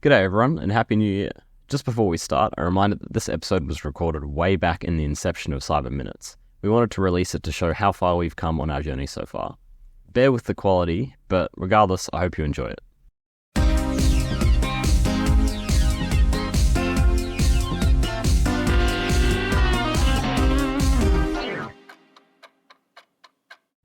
G'day everyone and Happy New Year. Just before we start, a reminder that this episode was recorded way back in the inception of Cyber Minutes. We wanted to release it to show how far we've come on our journey so far. Bear with the quality, but regardless, I hope you enjoy it.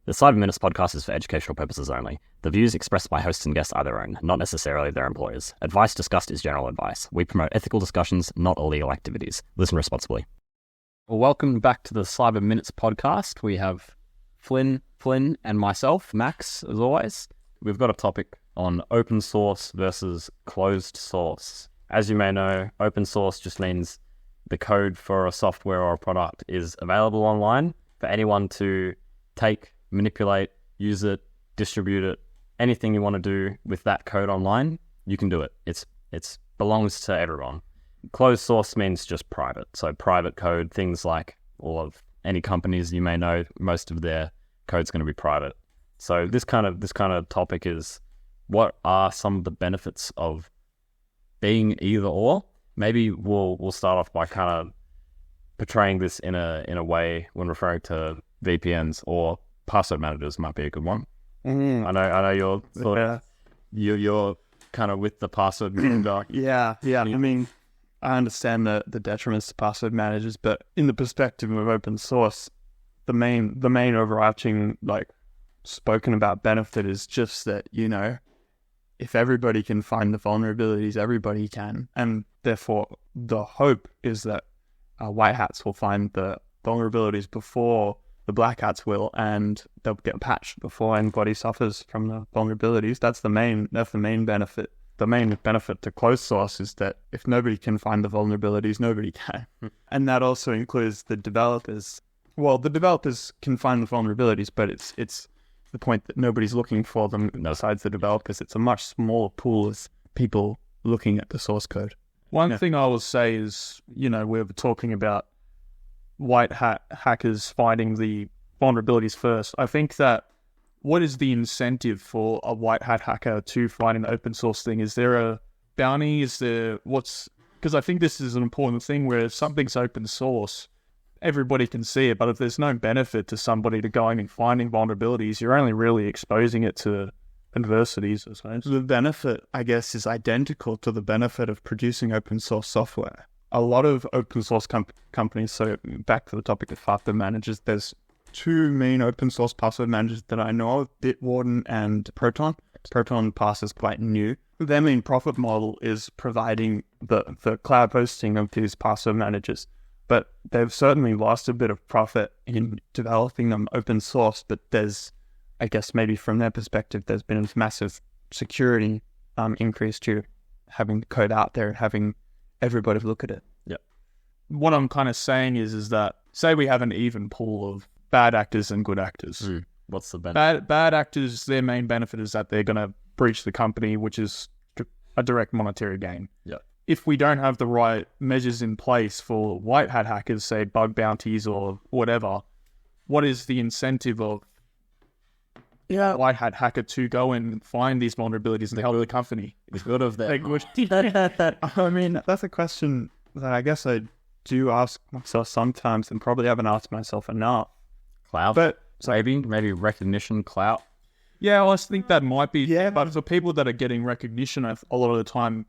The Cyber Minutes podcast is for educational purposes only. The views expressed by hosts and guests are their own, not necessarily their employers. Advice discussed is general advice. We promote ethical discussions, not illegal activities. Listen responsibly. Well, welcome back to the Cyber Minutes podcast. We have Flynn, and myself, Max, as always. We've got a topic on open source versus closed source. As you may know, open source just means the code for a software or a product is available online for anyone to take, manipulate, use it, distribute it, anything you want to do with that code online, you can do it. It's belongs to everyone. Closed source means just private. So private code, things like all of any companies you may know, most of their code's going to be private. So this kind of topic is, what are some of the benefits of being either or? Maybe we'll start off by kind of portraying this in a way when referring to VPNs, or password managers might be a good one. Mm. I know you're kind of with the password manager. Yeah. I mean, I understand the detriments to password managers, but in the perspective of open source, the main overarching spoken about benefit is just that, if everybody can find the vulnerabilities, everybody can, and therefore the hope is that white hats will find the vulnerabilities before the black hats will, and they'll get patched before anybody suffers from the vulnerabilities. That's the main benefit. The main benefit to closed source is that if nobody can find the vulnerabilities, nobody can. And that also includes the developers. Well, the developers can find the vulnerabilities, but it's the point that nobody's looking for them besides the developers. It's a much smaller pool of people looking at the source code. One thing I will say is, we were talking about white hat hackers finding the vulnerabilities first. I think that what is the incentive for a white hat hacker to find an open source thing? Is there a bounty? Because I think this is an important thing where if something's open source, everybody can see it, but if there's no benefit to somebody to going and finding vulnerabilities, you're only really exposing it to adversities, I suppose. The benefit, I guess, is identical to the benefit of producing open source software. A lot of open source companies, so back to the topic of password managers, there's two main open source password managers that I know of, Bitwarden and Proton. Proton Pass is quite new. Their main profit model is providing the cloud hosting of these password managers, but they've certainly lost a bit of profit in developing them open source, but there's, I guess maybe from their perspective, there's been a massive security increase to having the code out there and having everybody look at it. Yeah. What I'm kind of saying is that, say we have an even pool of bad actors and good actors. What's the benefit? Bad actors, their main benefit is that they're going to breach the company, which is a direct monetary gain. Yeah. If we don't have the right measures in place for white hat hackers, say bug bounties or whatever, what is the incentive of white hat hacker to go and find these vulnerabilities and help the company? It's good of them. I mean, that's a question that I guess I do ask myself sometimes and probably haven't asked myself enough. Clout? But maybe recognition, clout? Yeah, I think that might be. Yeah, but for people that are getting recognition a lot of the time,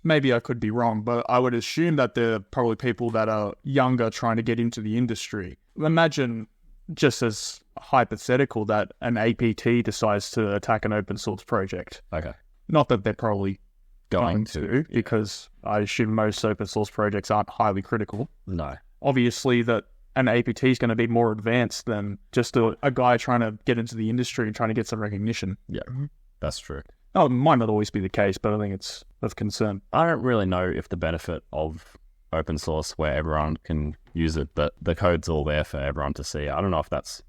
maybe I could be wrong, but I would assume that they're probably people that are younger trying to get into the industry. Imagine, just as hypothetical, that an APT decides to attack an open source project. Okay. Not that they're probably going to, yeah. because I assume most open source projects aren't highly critical. No. Obviously, that an APT is going to be more advanced than just a guy trying to get into the industry and trying to get some recognition. Yeah, that's true. Oh, it might not always be the case, but I think it's of concern. I don't really know if the benefit of open source where everyone can use it, but the code's all there for everyone to see. I don't know if that's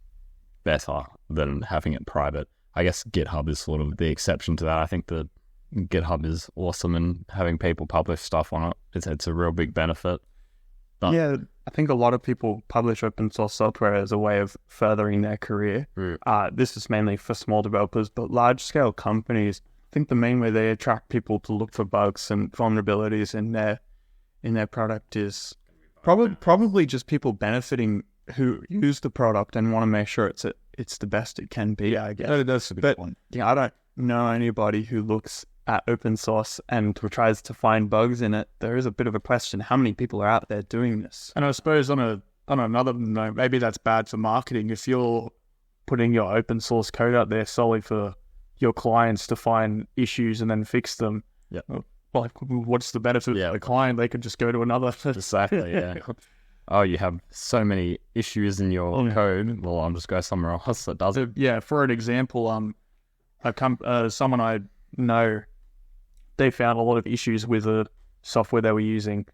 better than having it private. I guess GitHub is sort of the exception to that. I think that GitHub is awesome, and having people publish stuff on it, it's a real big benefit. But yeah, I think a lot of people publish open source software as a way of furthering their career. This is mainly for small developers, but large scale companies, think the main way they attract people to look for bugs and vulnerabilities in their product is probably just people benefiting who use the product and want to make sure it's the best it can be. I guess That's a good point. yeah, I don't know anybody who looks at open source and tries to find bugs in it. There is a bit of a question: how many people are out there doing this? And I suppose on another note, maybe that's bad for marketing. If you're putting your open source code out there solely for your clients to find issues and then fix them, like, what's the benefit of the client? They could just go to another. Exactly, yeah. Oh, you have so many issues in your code. Well, I'll just go somewhere else that does it. Yeah, for an example, someone I know, they found a lot of issues with the software they were using,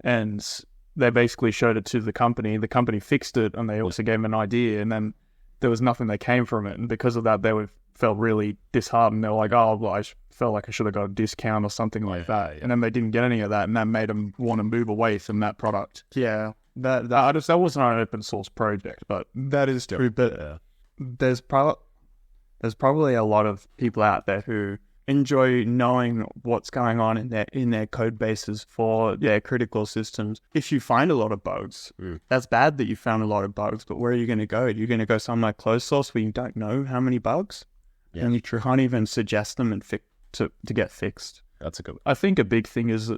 and they basically showed it to the company. The company fixed it, and they also gave them an idea, and then there was nothing that came from it. And because of that, felt really disheartened. They were like, oh, well, I felt like I should have got a discount or something like that. Yeah. And then they didn't get any of that, and that made them want to move away from that product. Yeah, that wasn't an open source project, but that is true. But there's probably a lot of people out there who enjoy knowing what's going on in their code bases for their critical systems. If you find a lot of bugs, that's bad that you found a lot of bugs, but where are you going to go? You're going to go somewhere like closed source where you don't know how many bugs, and you can't even suggest them and to get fixed. That's a good one. I think a big thing is,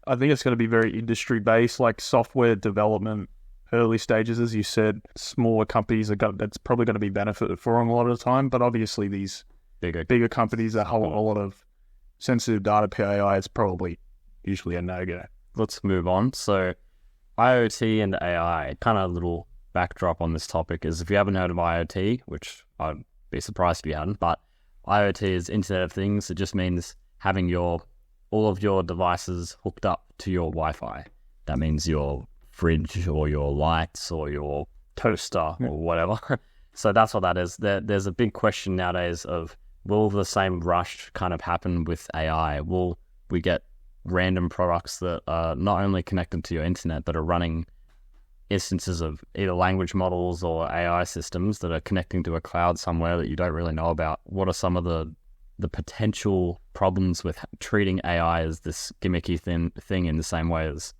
I think it's going to be very industry based, like software development, early stages, as you said. Smaller companies that's probably going to be benefited for them a lot of the time, but obviously these bigger companies that hold a lot of sensitive data PII, it's probably usually a no-go. Let's move on. So IoT and AI, kind of a little backdrop on this topic is, if you haven't heard of IoT, which I'd be surprised if you hadn't, but IoT is Internet of Things. It just means having all of your devices hooked up to your Wi-Fi. That means your fridge or your lights or your toaster or whatever. So that's what that is. There's a big question nowadays of, will the same rush kind of happen with AI? Will we get random products that are not only connected to your internet, but are running instances of either language models or AI systems that are connecting to a cloud somewhere that you don't really know about? What are some of the potential problems with treating AI as this gimmicky thing in the same way as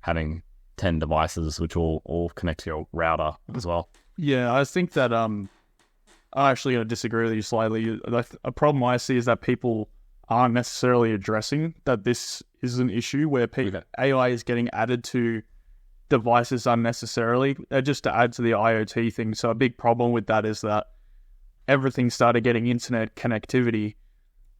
having 10 devices which all connect to your router as well? Yeah, I think that I'm actually going to disagree with you slightly. A problem I see is that people aren't necessarily addressing that this is an issue where AI is getting added to devices unnecessarily, just to add to the IoT thing. So a big problem with that is that everything started getting internet connectivity,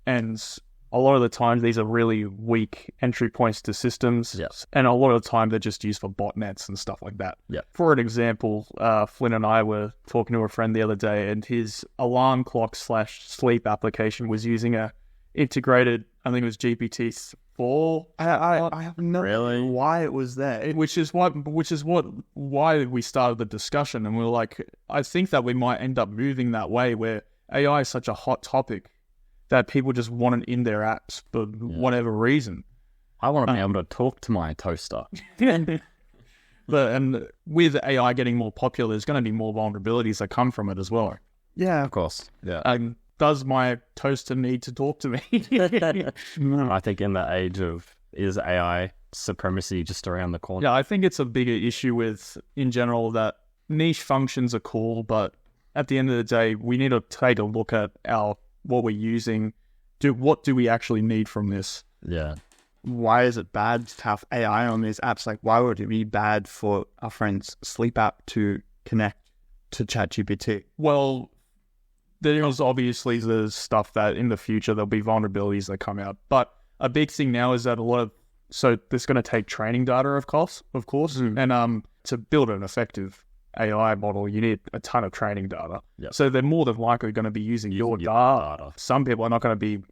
and a lot of the time these are really weak entry points to systems, and a lot of the time they're just used for botnets and stuff like that. For an example, Flynn and I were talking to a friend the other day, and his alarm clock / sleep application was using a integrated, I think it was GPT-4. I have no idea why it was there. Which is why we started the discussion, and we were like, I think that we might end up moving that way, where AI is such a hot topic that people just want it in their apps for whatever reason. I want to be able to talk to my toaster. And with AI getting more popular, there's going to be more vulnerabilities that come from it as well. Yeah, of course. Yeah. Does my toaster need to talk to me? No. I think in the age of, is AI supremacy just around the corner? Yeah, I think it's a bigger issue with, in general, that niche functions are cool, but at the end of the day, we need to take a look at what we're using. What do we actually need from this? Yeah. Why is it bad to have AI on these apps? Like, why would it be bad for our friend's sleep app to connect to ChatGPT? Well, there's obviously the stuff that in the future there'll be vulnerabilities that come out. But a big thing now is that so there's going to take training data, of course. And to build an effective AI model, you need a ton of training data. So they're more than likely going to be using your data. Some people are not going to be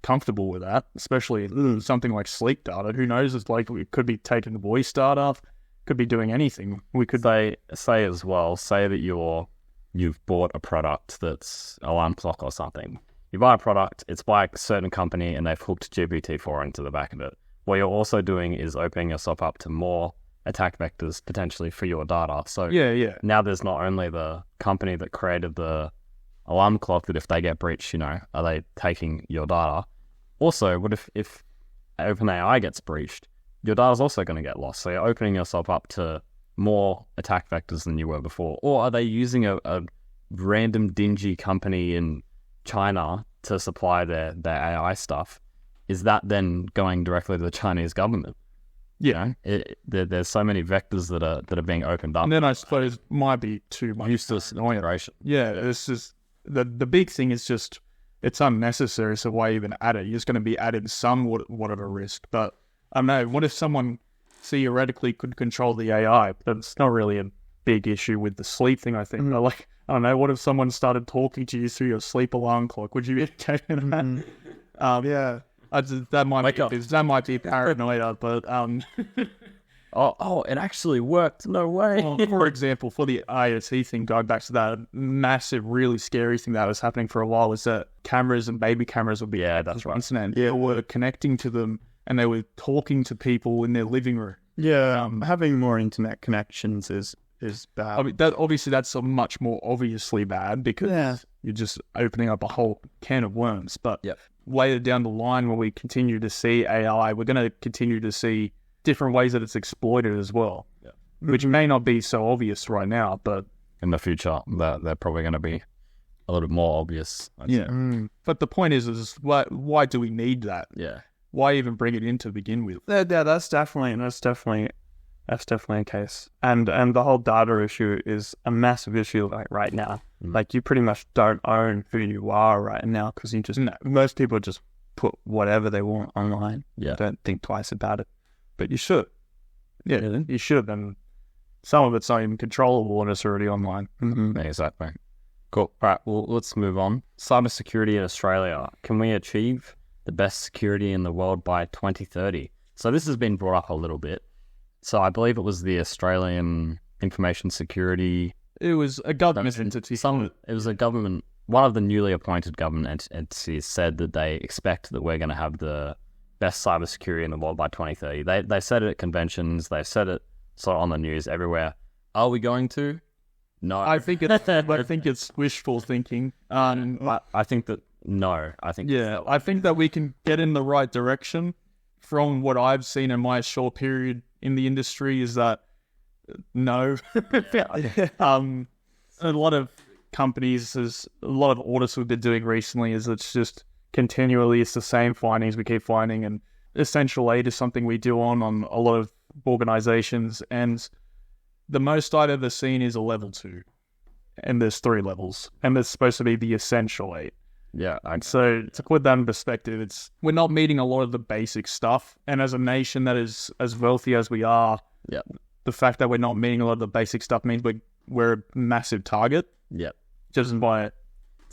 comfortable with that, especially something like sleep data. Who knows? It's like it could be taking voice data, could be doing anything. We could say as well, say that you've bought a product that's alarm clock or something. You buy a product, it's by a certain company, and they've hooked GPT-4 into the back of it. What you're also doing is opening yourself up to more attack vectors potentially for your data. So now there's not only the company that created the alarm clock that if they get breached, are they taking your data? Also, what if OpenAI gets breached? Your data's also going to get lost. So you're opening yourself up to more attack vectors than you were before. Or are they using a random dingy company in China to supply their AI stuff? Is that then going directly to the Chinese government? Yeah, there's so many vectors that are being opened up. And then I suppose might be too much useless integration. Yeah, this is the big thing is just it's unnecessary. So why even add it? You're just going to be adding somewhat of a risk. But I don't know. What if someone theoretically could control the AI? That's not really a big issue with the sleep thing. I think. But like I don't know. What if someone started talking to you through your sleep alarm clock? Would you be okay with that? Yeah. That might be paranoia, but it actually worked. No way. Well, for example, for the IoT thing, going back to that massive, really scary thing that was happening for a while, was that cameras and baby cameras would be that's right. internet. Yeah, were connecting to them, and they were talking to people in their living room. Yeah, having more internet connections is bad. I mean, that's a much more obviously bad because you're just opening up a whole can of worms. But later down the line, when we continue to see AI, we're going to continue to see different ways that it's exploited as well, which may not be so obvious right now, but in the future, they're probably going to be a little bit more obvious. But the point is why do we need that? Yeah. Why even bring it in to begin with? Yeah, that's definitely a case. And the whole data issue is a massive issue right now. Like you pretty much don't own who you are right now because most people just put whatever they want online. Yeah. Don't think twice about it. But you should. Yeah, you should. And some of it's not even controllable and it's already online. Exactly. Cool. All right, well, let's move on. Cybersecurity in Australia. Can we achieve the best security in the world by 2030? So this has been brought up a little bit. So I believe it was the Australian Information Security. It was a government entity. It was a government. One of the newly appointed government entities said that they expect that we're going to have the best cybersecurity in the world by 2030. They said it at conventions. They said it sort of on the news everywhere. Are we going to? No. I think it's wishful thinking. I think that no. I think that we can get in the right direction. From what I've seen in my short period in the industry, is that no. A lot of companies, there's a lot of audits we've been doing recently, is it's just continually it's the same findings we keep finding, and essential aid is something we do on a lot of organizations, and the most I've ever seen is a level 2, and there's 3 levels, and there's supposed to be the essential aid. Yeah. So to put that in perspective, we're not meeting a lot of the basic stuff, and as a nation that is as wealthy as we are, the fact that we're not meeting a lot of the basic stuff means we're a massive target. Yeah. Just by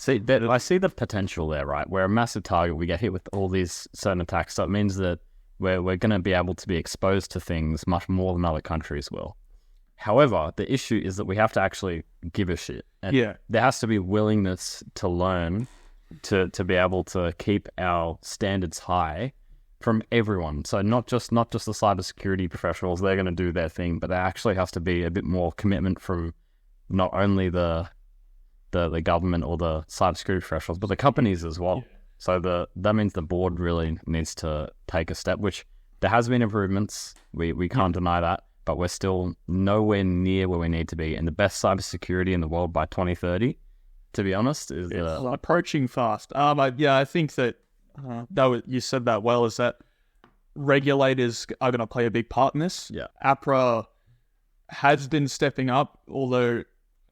I see the potential there, right? We're a massive target. We get hit with all these certain attacks, so it means that we're going to be able to be exposed to things much more than other countries will. However, the issue is that we have to actually give a shit. And there has to be willingness to learn to be able to keep our standards high from everyone. So not just the cybersecurity professionals, they're going to do their thing, but there actually has to be a bit more commitment from not only the government or the cybersecurity professionals, but the companies as well. So that means the board really needs to take a step, which there has been improvements. We can't deny that, but we're still nowhere near where we need to be. And the best cybersecurity in the world by 2030, to be honest, is approaching fast. I think that you said that well, is that regulators are going to play a big part in this. Yeah. APRA has been stepping up, although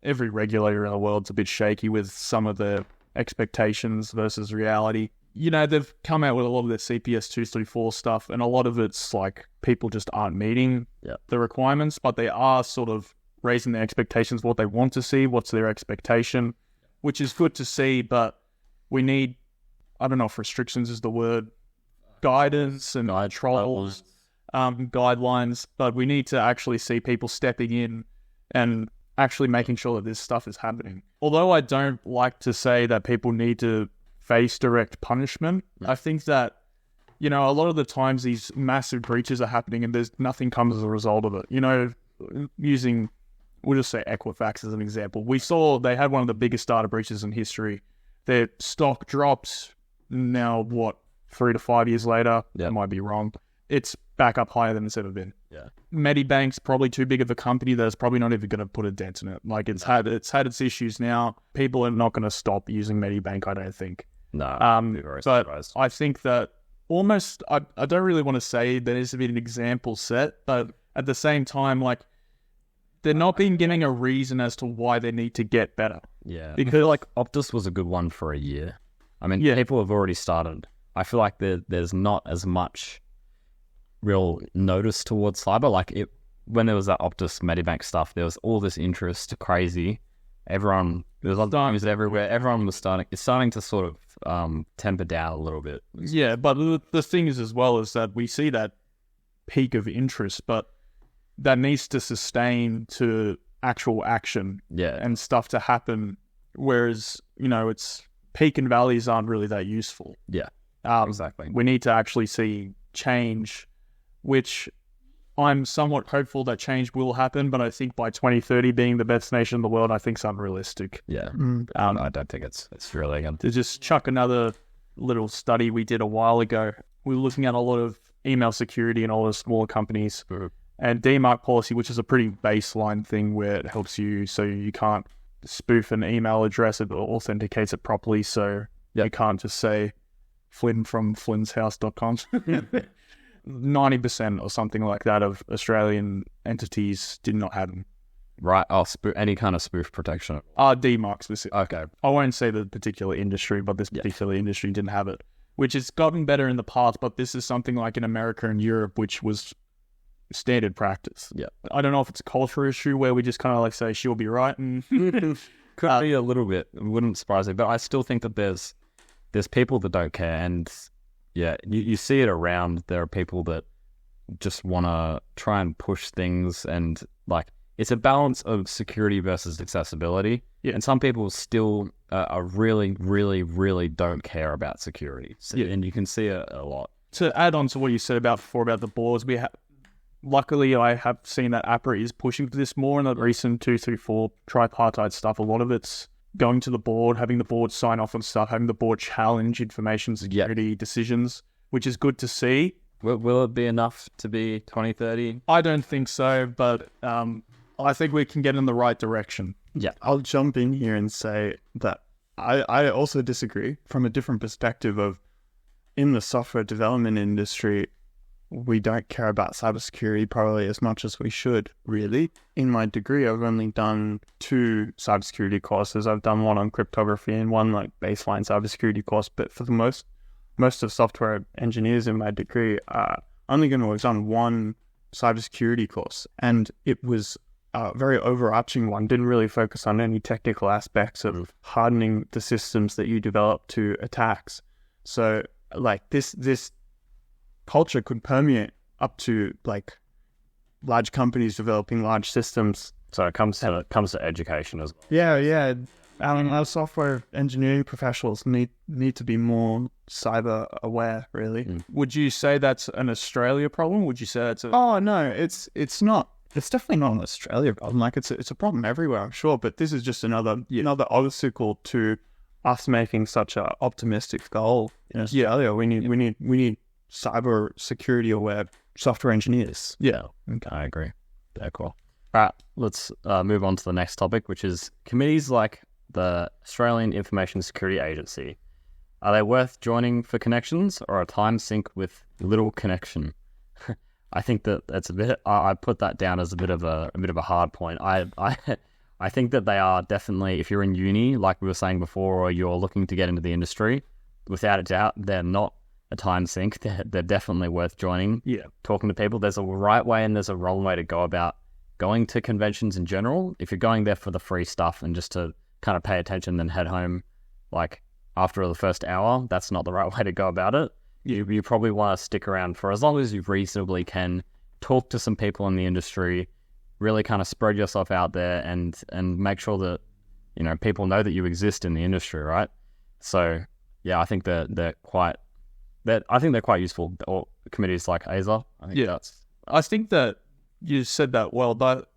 every regulator in the world's a bit shaky with some of the expectations versus reality. They've come out with a lot of their CPS 234 stuff, and a lot of it's like people just aren't meeting the requirements, but they are sort of raising their expectations, what they want to see, what's their expectation, which is good to see, but we need, I don't know if restrictions is the word, guidance and controls, guidelines, but we need to actually see people stepping in and actually making sure that this stuff is happening. Although I don't like to say that people need to face direct punishment, I think that, a lot of the times these massive breaches are happening and nothing comes as a result of it. Using we'll just say Equifax as an example. We saw they had one of the biggest data breaches in history. Their stock dropped. Now, 3 to 5 years later, I might be wrong, it's back up higher than it's ever been. Yeah. Medibank's probably too big of a company that's probably not even going to put a dent in it. Like, it's had its issues now. People are not going to stop using Medibank, I don't think. No, I'd be very surprised. I think that almost, I don't really want to say there needs to be an example set, but at the same time, like, they're not being given a reason as to why they need to get better. Yeah. Because, like, Optus was a good one for a year. I mean, people have already started. I feel like there's not as much real notice towards cyber. Like, when there was that Optus Medibank stuff, there was all this interest, crazy. There was times everywhere. Everyone was starting to sort of temper down a little bit. Yeah, but the thing is as well is that we see that peak of interest, but that needs to sustain to actual action and stuff to happen. Whereas, it's peak and valleys aren't really that useful. Yeah, exactly. We need to actually see change, which I'm somewhat hopeful that change will happen, but I think by 2030 being the best nation in the world, I think is unrealistic. Yeah, I don't think it's really going to just chuck another little study we did a while ago. We were looking at a lot of email security in all the smaller companies. Mm-hmm. And DMARC policy, which is a pretty baseline thing where it helps you so you can't spoof an email address, it authenticates it properly, so you can't just say Flynn from flynshouse.com. 90% or something like that of Australian entities did not have them. Right, any kind of spoof protection. DMARC specific. Okay. I won't say the particular industry, but this particular industry didn't have it, which has gotten better in the past, but this is something like in America and Europe, which was standard practice. Yeah. I don't know if it's a culture issue where we just kind of like say she'll be right, and could be a little bit. It wouldn't surprise me, but I still think that there's people that don't care, and you see it around. There are people that just want to try and push things, and like it's a balance of security versus accessibility. Yeah. And some people still are really, really, really don't care about security. So, and you can see it a lot. To add on to what you said before about the boards, luckily, I have seen that APRA is pushing for this more in the recent 234 tripartite stuff. A lot of it's going to the board, having the board sign off on stuff, having the board challenge information security decisions, which is good to see. Will it be enough to be 2030? I don't think so, but I think we can get in the right direction. Yeah, I'll jump in here and say that I also disagree from a different perspective of in the software development industry, we don't care about cybersecurity probably as much as we should, really. In my degree, I've only done 2 cybersecurity courses. I've done one on cryptography and one like baseline cybersecurity course. But for the most of software engineers in my degree are only going to have done one cybersecurity course. And it was a very overarching one, didn't really focus on any technical aspects of hardening the systems that you develop to attacks. So like this culture could permeate up to like large companies developing large systems. So it comes to education as well. Yeah. Our software engineering professionals need to be more cyber aware, really. Would you say that's an Australia problem? Would you say that's Oh no, it's not. It's definitely not an Australia problem. Like it's a problem everywhere, I'm sure. But this is just another obstacle to us making such an optimistic goal in Australia. We need cyber security aware software engineers. Yeah, okay, I agree. Yeah, cool. All right, let's move on to the next topic, which is committees like the Australian Information Security Agency. Are they worth joining for connections or a time sink with little connection? I think that that's a bit. I put that down as a bit of a hard point. I think that they are definitely, if you're in uni, like we were saying before, or you're looking to get into the industry, without a doubt, they're not a time sink. They're definitely worth joining. Yeah, talking to people. There's a right way and there's a wrong way to go about going to conventions in general. If you're going there for the free stuff and just to kind of pay attention, then head home, like after the first hour, that's not the right way to go about it. You probably want to stick around for as long as you reasonably can, talk to some people in the industry, really kind of spread yourself out there and make sure that, you know, people know that you exist in the industry, right? So yeah, I think they're quite useful. Or committees like Aisa. I think that you said that well, but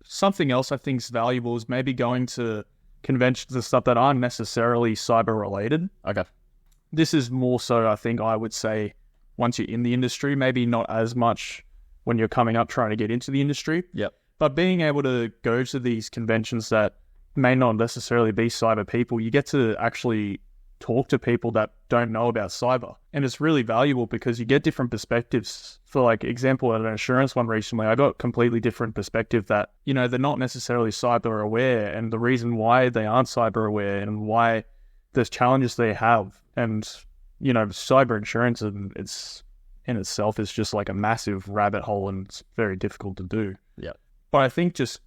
something else I think is valuable is maybe going to conventions and stuff that aren't necessarily cyber related. Okay. This is more so, I think, I would say, once you're in the industry, maybe not as much when you're coming up trying to get into the industry. Yep. But being able to go to these conventions that may not necessarily be cyber people, you get to actually talk to people that don't know about cyber. And it's really valuable because you get different perspectives. For like example, at an insurance one recently, I got completely different perspective that, you know, they're not necessarily cyber aware, and the reason why they aren't cyber aware and why there's challenges they have. And, you know, cyber insurance it's in itself is just like a massive rabbit hole, and it's very difficult to do. Yeah. But I think just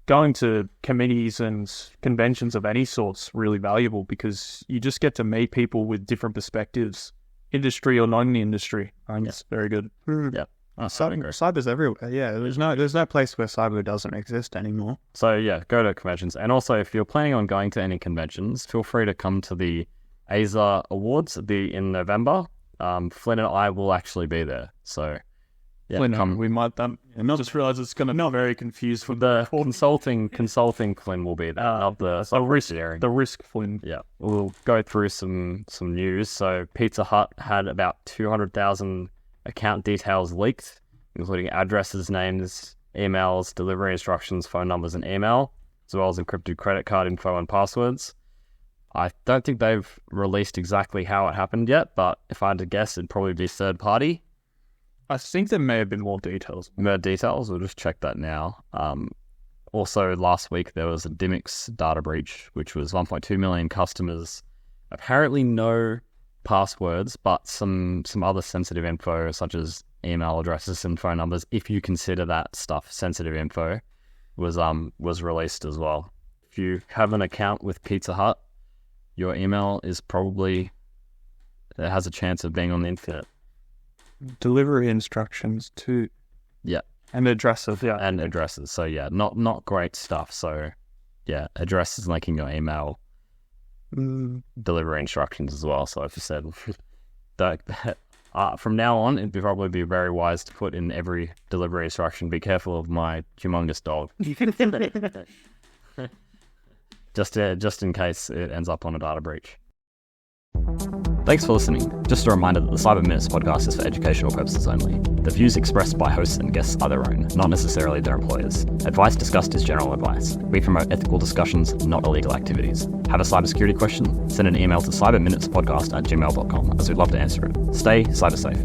going to committees and conventions of any sort's really valuable because you just get to meet people with different perspectives, industry or non industry. I think it's very good. Yeah. Oh, Cyber's everywhere. Yeah, there's no place where cyber doesn't exist anymore. So yeah, go to conventions. And also, if you're planning on going to any conventions, feel free to come to the Aisa Awards in November. Flynn and I will actually be there. So yeah, Flynn, we might just realize it's going to be very confused with the consulting Flynn will be there, not the risk sharing. The risk Flynn. Yeah, we'll go through some news. So Pizza Hut had about 200,000 account details leaked, including addresses, names, emails, delivery instructions, phone numbers, and email, as well as encrypted credit card info and passwords. I don't think they've released exactly how it happened yet, but if I had to guess, it'd probably be third party. I think there may have been more details. We'll just check that now. Also, last week there was a Dimix data breach, which was 1.2 million customers. Apparently no passwords, but some other sensitive info, such as email addresses and phone numbers, if you consider that stuff sensitive info, was released as well. If you have an account with Pizza Hut, your email is probably, it has a chance of being on the internet. Delivery instructions too. Yeah. And addresses, yeah. And addresses. So yeah, not great stuff. So yeah, addresses linking your email, delivery instructions as well. So if you said, from now on, it'd probably be very wise to put in every delivery instruction, be careful of my humongous dog. Just in case it ends up on a data breach. Thanks for listening. Just a reminder that the Cyber Minutes podcast is for educational purposes only. The views expressed by hosts and guests are their own, not necessarily their employers. Advice discussed is general advice. We promote ethical discussions, not illegal activities. Have a cybersecurity question? Send an email to cyberminutespodcast@gmail.com, as we'd love to answer it. Stay cyber safe.